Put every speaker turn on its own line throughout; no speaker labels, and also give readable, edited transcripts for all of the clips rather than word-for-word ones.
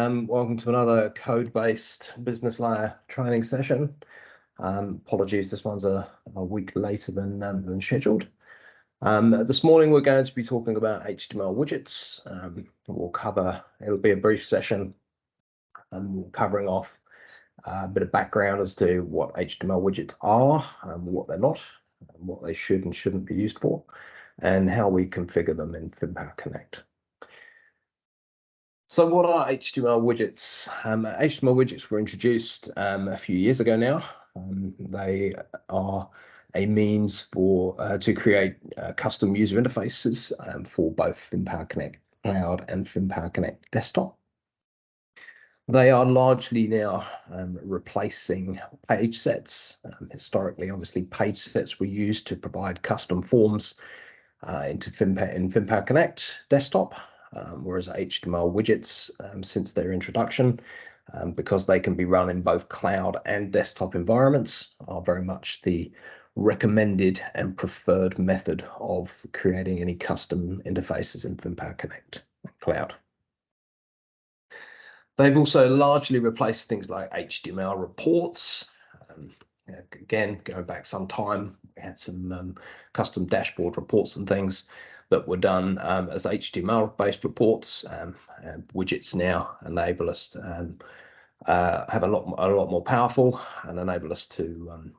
Welcome to another code-based business layer training session. Apologies, this one's a week later than scheduled. This morning we're going to be talking about HTML widgets. It'll be a brief session, covering off a bit of background as to what HTML widgets are, what they're not, what they should and shouldn't be used for, and how we configure them in FinPower Connect. So what are HTML widgets? HTML widgets were introduced a few years ago now. They are a means to create custom user interfaces for both FinPower Connect Cloud and FinPower Connect Desktop. They are largely now replacing page sets. Historically, obviously, page sets were used to provide custom forms in FinPower Connect Desktop. Whereas HTML widgets, since their introduction, because they can be run in both cloud and desktop environments, are very much the recommended and preferred method of creating any custom interfaces in FinPower Connect Cloud. They've also largely replaced things like HTML reports. Again, going back some time, we had some custom dashboard reports and things that were done as HTML-based reports. Widgets now enable us to have a lot more powerful and enable us to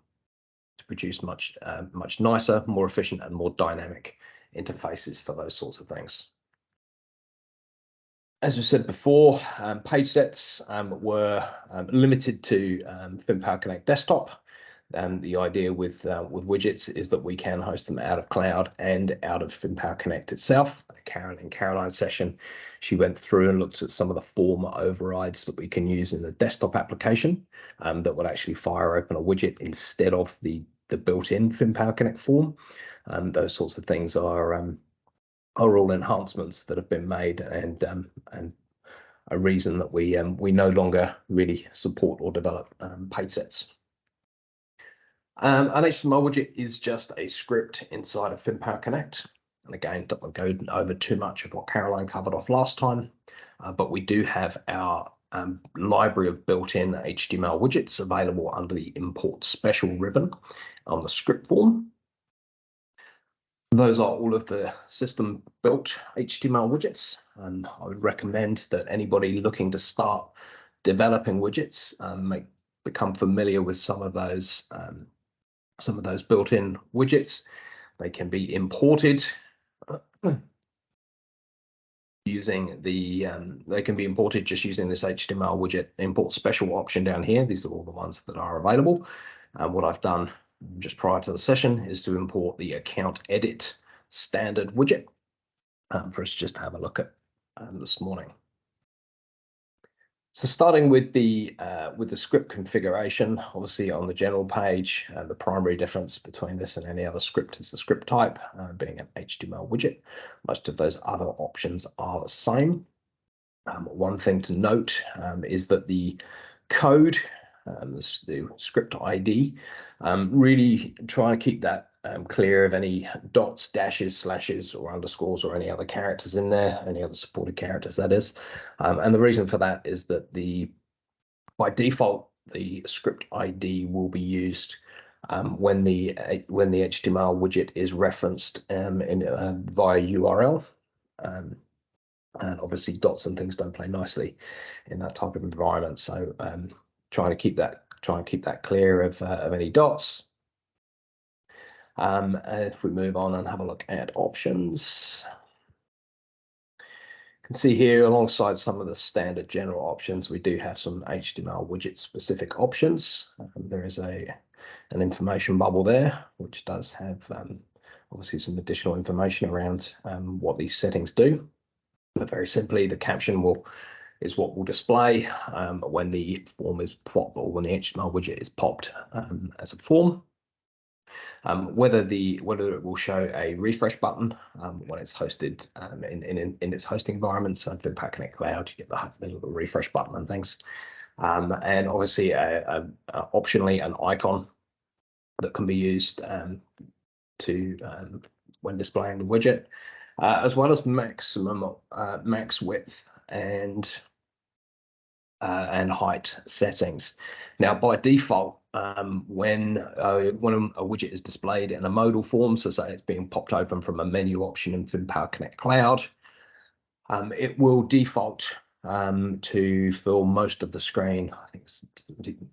produce much nicer, more efficient, and more dynamic interfaces for those sorts of things. As we said before, page sets were limited to FinPower Connect Desktop. The idea with widgets is that we can host them out of cloud and out of FinPower Connect itself. In Caroline's session, she went through and looked at some of the form overrides that we can use in the desktop application that would actually fire open a widget instead of the built-in FinPower Connect form. Those sorts of things are all enhancements that have been made and a reason that we no longer really support or develop page sets. An HTML widget is just a script inside of FinPower Connect. And again, don't want to go over too much of what Caroline covered off last time, but we do have our library of built-in HTML widgets available under the Import Special ribbon on the script form. Those are all of the system-built HTML widgets, and I would recommend that anybody looking to start developing widgets become familiar with some of those built-in widgets. They can be imported just using this HTML widget import special option down here. These are all the ones that are available. What I've done just prior to the session is to import the account edit standard widget for us just to have a look at this morning. So starting with the script configuration, obviously on the general page, the primary difference between this and any other script is the script type, being an HTML widget. Most of those other options are the same. One thing to note is that the code, the script ID, really try and keep that clear of any dots, dashes, slashes, or underscores, or any other characters in there, any other supported characters, that is. And the reason for that is that by default, the script ID will be used when the HTML widget is referenced via URL. And obviously dots and things don't play nicely in that type of environment. So trying to keep that clear of any dots. If we move on and have a look at options, you can see here alongside some of the standard general options, we do have some HTML widget specific options. There is an information bubble there, which does have obviously some additional information around what these settings do. But very simply, the caption is what will display when the form is popped, or when the HTML widget is popped as a form. Whether it will show a refresh button when it's hosted in its hosting environment. So FinPower Connect Cloud, you get the little refresh button and things, and obviously optionally an icon that can be used when displaying the widget, as well as max width and and height settings. Now, by default, when a widget is displayed in a modal form, so say it's being popped open from a menu option in FinPower Connect Cloud, it will default to fill most of the screen. I think it's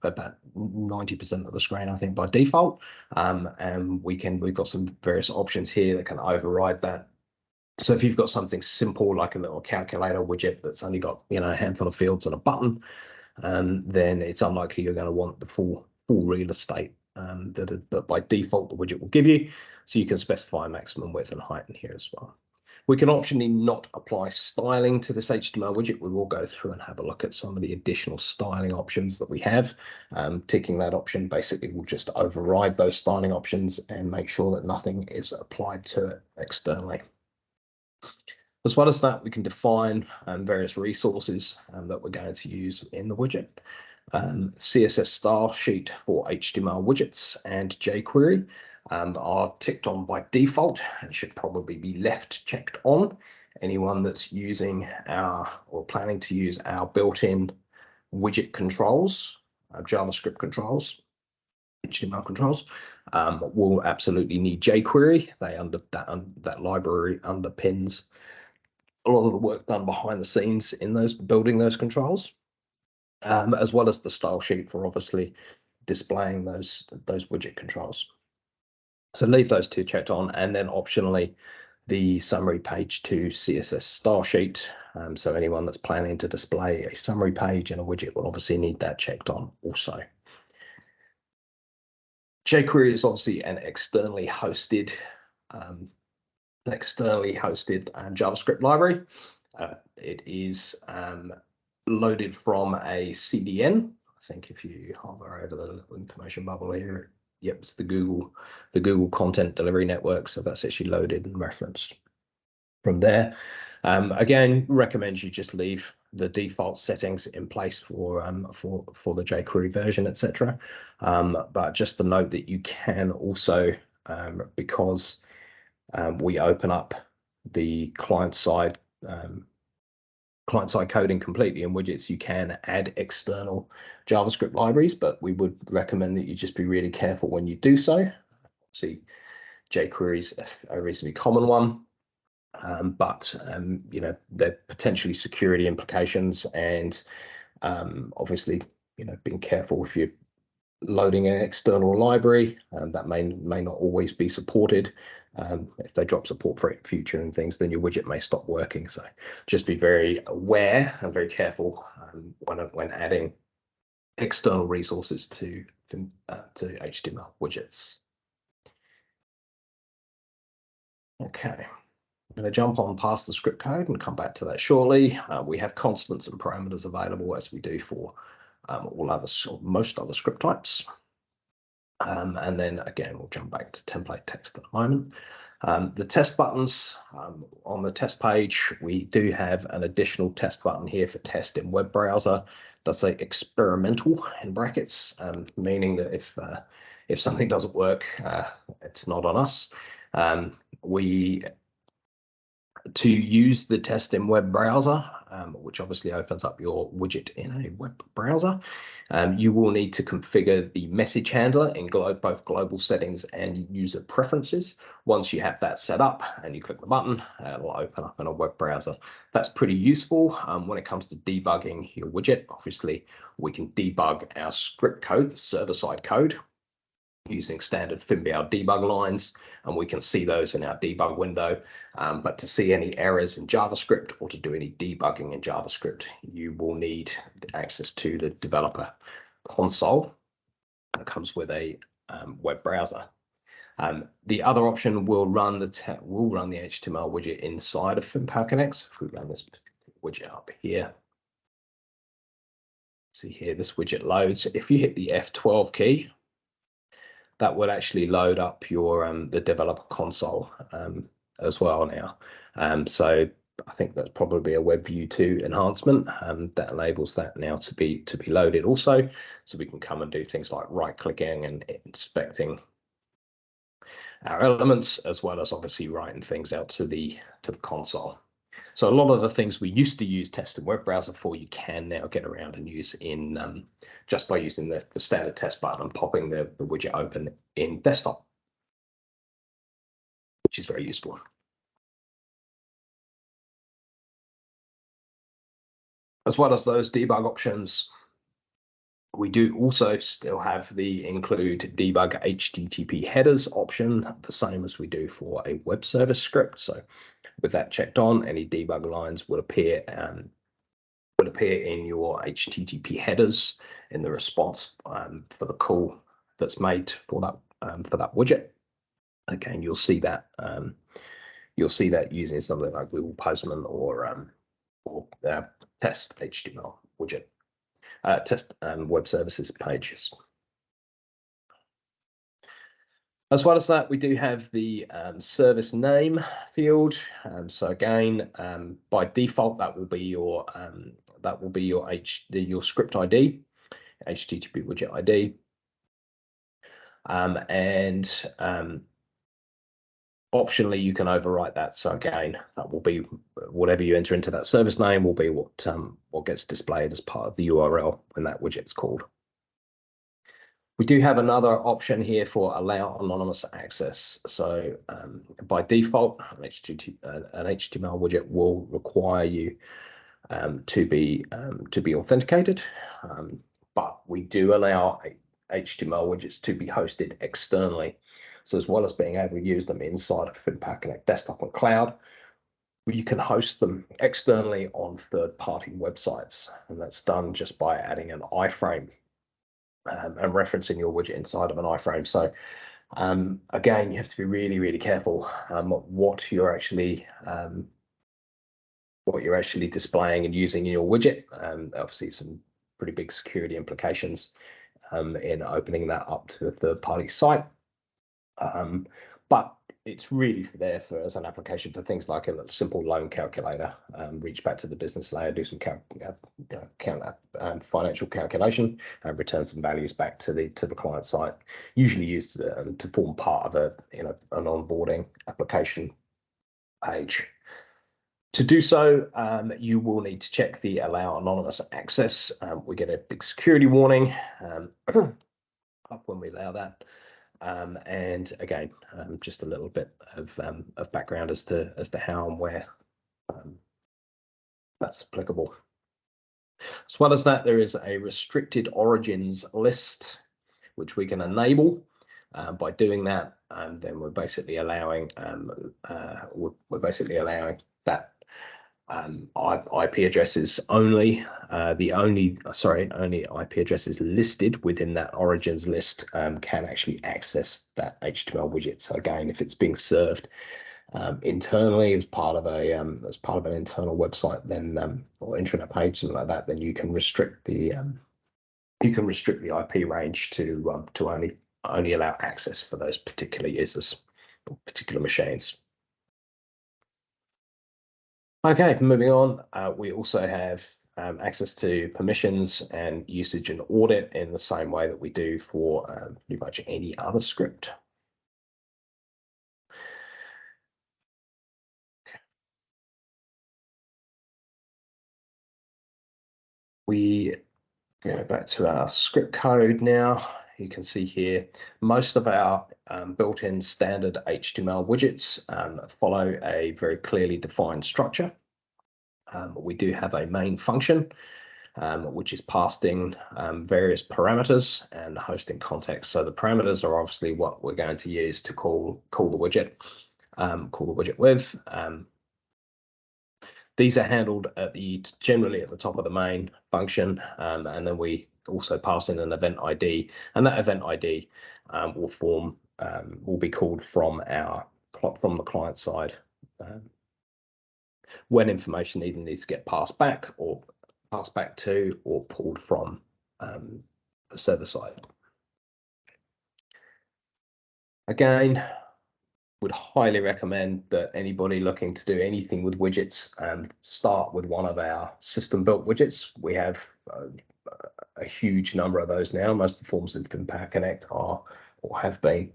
about 90% of the screen, I think, by default. And we've got some various options here that can override that. So if you've got something simple like a little calculator widget that's only got a handful of fields and a button, then it's unlikely you're going to want the full real estate that by default the widget will give you. So you can specify maximum width and height in here as well. We can optionally not apply styling to this HTML widget. We will go through and have a look at some of the additional styling options that we have. Ticking that option basically will just override those styling options and make sure that nothing is applied to it externally. As well as that, we can define various resources that we're going to use in the widget. CSS style sheet for HTML widgets and jQuery are ticked on by default and should probably be left checked on. Anyone that's using or planning to use our built-in widget controls, JavaScript controls, HTML controls, will absolutely need jQuery. That library underpins a lot of the work done behind the scenes in building those controls, as well as the style sheet for obviously displaying those widget controls. So leave those two checked on, and then optionally the summary page to CSS style sheet. So anyone that's planning to display a summary page in a widget will obviously need that checked on also. jQuery is obviously an externally hosted JavaScript library. It is loaded from a CDN. I think if you hover over the information bubble here, yep, it's the Google Content Delivery Network. So that's actually loaded and referenced from there. Again, recommend you just leave the default settings in place for the jQuery version, etc. But just to note that you can also, because we open up the client-side coding completely in widgets, you can add external JavaScript libraries, but we would recommend that you just be really careful when you do so. See, jQuery is a reasonably common one, but there are potentially security implications, and obviously, being careful if you're loading an external library, that may not always be supported. If they drop support for it in future and things, then your widget may stop working. So just be very aware and very careful when adding external resources to HTML widgets. Okay, I'm going to jump on past the script code and come back to that shortly. We have constants and parameters available as we do for most other script types. And then again, we'll jump back to template text at the moment. The test buttons on the test page, we do have an additional test button here for test in web browser. It does say experimental in brackets, meaning that if something doesn't work, it's not on us. To use the test in web browser, which obviously opens up your widget in a web browser, you will need to configure the message handler in both global settings and user preferences. Once you have that set up and you click the button, it will open up in a web browser. That's pretty useful when it comes to debugging your widget. Obviously, we can debug our script code, the server-side code, using standard FinBow debug lines, and we can see those in our debug window. But to see any errors in JavaScript or to do any debugging in JavaScript, you will need access to the developer console that comes with a web browser. The other option will run the HTML widget inside of FinPower Connect. So if we run this widget up here, see here, this widget loads. If you hit the F12 key, that will actually load up your the developer console as well now. So I think that's probably a Web View 2 enhancement that enables that now to be loaded also. So we can come and do things like right-clicking and inspecting our elements, as well as obviously writing things out to the console. So a lot of the things we used to use test in web browser for, you can now get around and use in just by using the standard test button and popping the widget open in desktop, which is very useful. As well as those debug options, we do also still have the include debug HTTP headers option, the same as we do for a web service script. So with that checked on, any debug lines will appear in your HTTP headers in the response for the call that's made for that widget. Again, you'll see that using something like Google Postman or test HTML widget, test web services pages. As well as that, we do have the service name field. So again, by default, that will be your script ID, HTTP widget ID, and optionally you can overwrite that. So again, that will be whatever you enter into that service name will be what gets displayed as part of the URL when that widget's called. We do have another option here for allow anonymous access. So by default, an HTML widget will require you to be authenticated, but we do allow HTML widgets to be hosted externally. So as well as being able to use them inside of FinPower Connect Desktop and Cloud, you can host them externally on third-party websites, and that's done just by adding an iframe and referencing your widget inside of an iframe. So again, you have to be really, really careful what you're actually displaying and using in your widget. Obviously, some pretty big security implications in opening that up to a third-party site. But it's really there for as an application for things like a simple loan calculator. Reach back to the business layer, do some financial calculation, and return some values back to the client site. Usually used to form part of an onboarding application page. To do so, you will need to check the allow anonymous access. We get a big security warning up when we allow that. And again, just a little bit of background as to how and where that's applicable. As well as that, there is a restricted origins list, which we can enable. By doing that, then we're basically allowing that IP addresses only IP addresses listed within that origins list can actually access that HTML widget. So again, if it's being served internally as part of an internal website, then or intranet page, something like that, then you can restrict the IP range to only allow access for those particular users or particular machines. Okay, moving on, we also have access to permissions and usage and audit in the same way that we do for pretty much any other script. We go back to our script code now. You can see here, most of our built-in standard HTML widgets follow a very clearly defined structure. We do have a main function, which is passed in various parameters and hosting context. So the parameters are obviously what we're going to use to call the widget, with. These are handled generally at the top of the main function, and then we also pass in an event ID, and that event ID will be called from the client side when information either needs to get passed back to or pulled from the server side. Again, would highly recommend that anybody looking to do anything with widgets start with one of our system built widgets. We have a huge number of those now. Most of the forms in FinPower Connect are or have been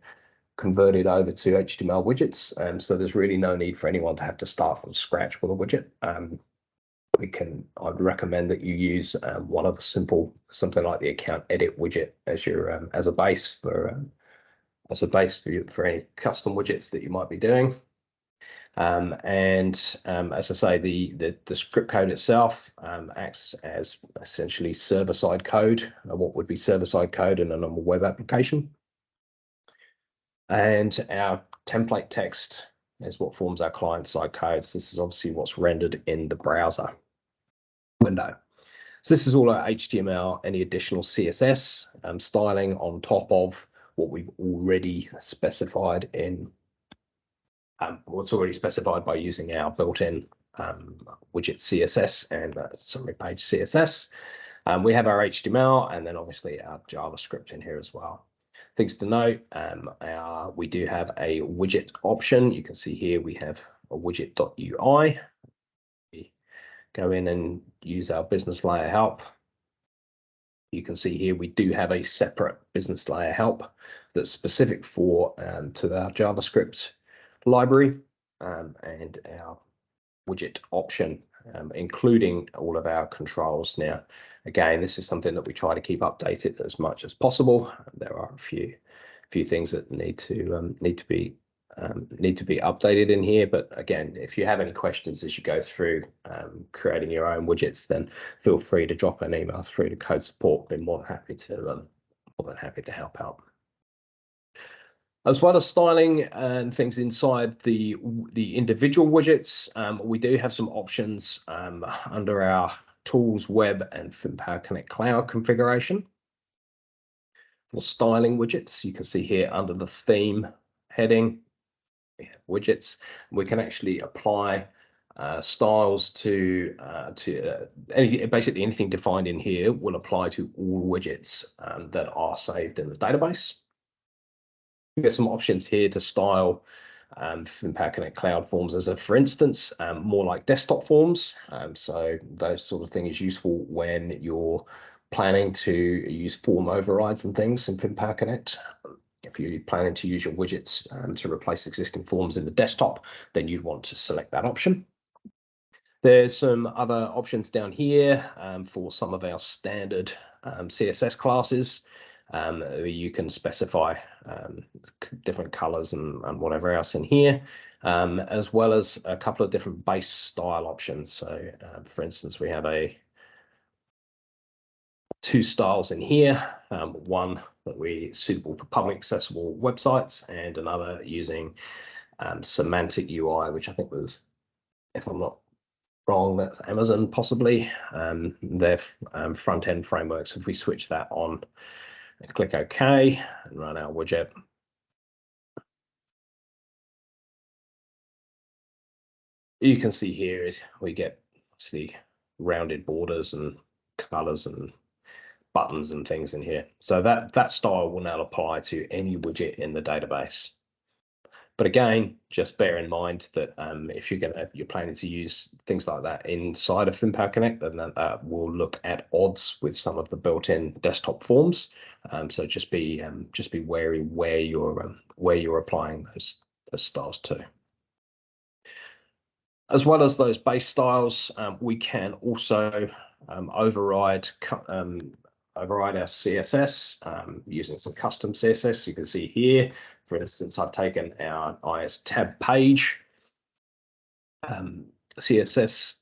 converted over to HTML widgets, so there's really no need for anyone to have to start from scratch with a widget. I'd recommend that you use one of the something like the account edit widget as your as a base for any custom widgets that you might be doing. As I say, the script code itself acts as essentially server-side code, what would be server-side code in a normal web application. And our template text is what forms our client-side code. So this is obviously what's rendered in the browser window. So this is all our HTML, any additional CSS styling on top of what we've already specified in what's already specified by using our built-in widget CSS and summary page CSS. We have our HTML and then obviously our JavaScript in here as well. Things to note, we do have a widget option. You can see here we have a widget.ui. We go in and use our business layer help. You can see here we do have a separate business layer help that's specific for to our JavaScript library and our widget option, including all of our controls. Now, again, this is something that we try to keep updated as much as possible. There are a few things that need to be updated in here, but again, if you have any questions as you go through creating your own widgets, then feel free to drop an email through to code support. Be more than happy to help out. As well as styling and things inside the individual widgets, we do have some options under our Tools, Web, and FinPower Connect Cloud configuration. For styling widgets, you can see here under the theme heading, we have widgets. We can actually apply styles to basically anything defined in here will apply to all widgets that are saved in the database. We have some options here to style FinPower Connect Cloud forms as for instance, more like desktop forms. So those sort of thing is useful when you're planning to use form overrides and things in FinPower Connect. If you're planning to use your widgets to replace existing forms in the desktop, then you'd want to select that option. There's some other options down here for some of our standard CSS classes. You can specify different colors and whatever else in here, as well as a couple of different base style options. So, for instance, we have two styles in here, one that we suitable for public accessible websites and another using semantic UI, which I think was, if I'm not wrong, that's Amazon possibly. Their front-end frameworks. If we switch that on and click OK and run our widget, you can see here we get obviously rounded borders and colors and buttons and things in here. So that style will now apply to any widget in the database. But again, just bear in mind that if you're planning to use things like that inside of FinPower Connect, then that will look at odds with some of the built-in desktop forms. So just be wary where you're applying those styles to. As well as those base styles, we can also override our CSS using some custom CSS. You can see here, for instance, I've taken our IS tab page CSS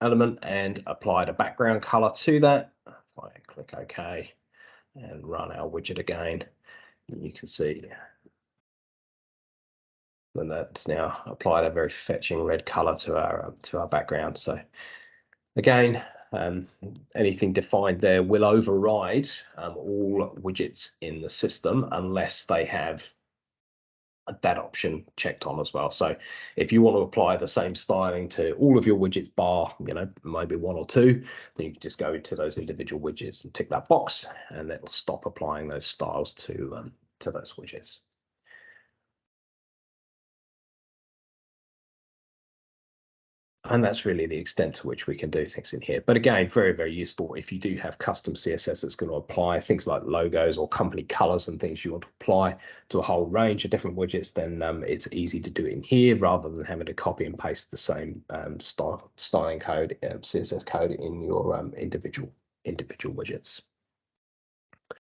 element and applied a background color to that. If I click OK and run our widget again, you can see then that's now applied a very fetching red color to our background. So again, anything defined there will override all widgets in the system unless they have that option checked on as well. So if you want to apply the same styling to all of your widgets bar, maybe one or two, then you can just go to those individual widgets and tick that box, and it'll stop applying those styles to those widgets. And that's really the extent to which we can do things in here. But again, very, very useful if you do have custom CSS that's going to apply things like logos or company colors and things you want to apply to a whole range of different widgets, then it's easy to do it in here rather than having to copy and paste the same styling code, CSS code in your individual widgets.